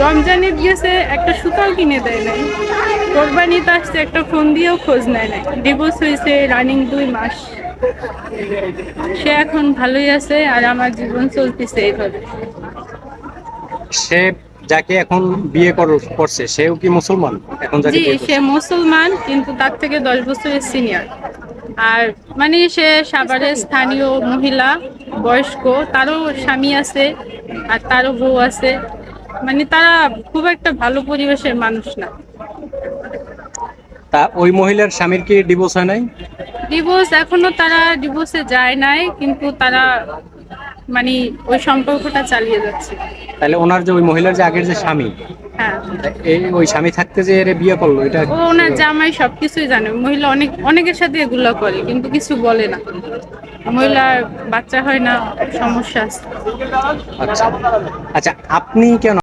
রমজান ঈদ গেছে, একটা সুতাও কিনে দেয় নাই। কোরবানিতে আসছে, একটা ফোন দিয়েও খোঁজ নেয় নাই। ডিভোর্স হয়েছে রানিং 2 মাস। সে এখন ভালোই আছে, আর আমার জীবন চলতেছে এইভাবে। সে যাকে এখন বিয়ে করছে সেও কি মুসলমান? এখন যাকে জি, বিয়ে সে করছে। মুসলমান, কিন্তু তার থেকে 10 বছরের সিনিয়র। আর মানে সে সাভারের স্থানীয় মহিলা, বয়স্ক। তারও স্বামী আছে, আর তারও বউ আছে। মানে তারা খুব একটা ভালো পরিবেশের মানুষ না। তা ওই মহিলার স্বামীর কি ডিভোর্স হয় নাই? ডিভোর্স এখনো তারা ডিভোর্সে যায় নাই, কিন্তু তারা মানে ওই সম্পর্কটা চালিয়ে যাচ্ছে। তাহলে ওনার যে ওই মহিলার যে আগের যে স্বামী, হ্যাঁ, এই ওই স্বামী থাকতে যে এর বিয়ে করলো, এটা ও ওনার জামাই সবকিছুই জানে। মহিলা অনেকের সাথে এগুলো করে, কিন্তু কিছু বলে না। মহিলার বাচ্চা হয় না, সমস্যা আছে। আচ্ছা। আচ্ছা, আপনি কেন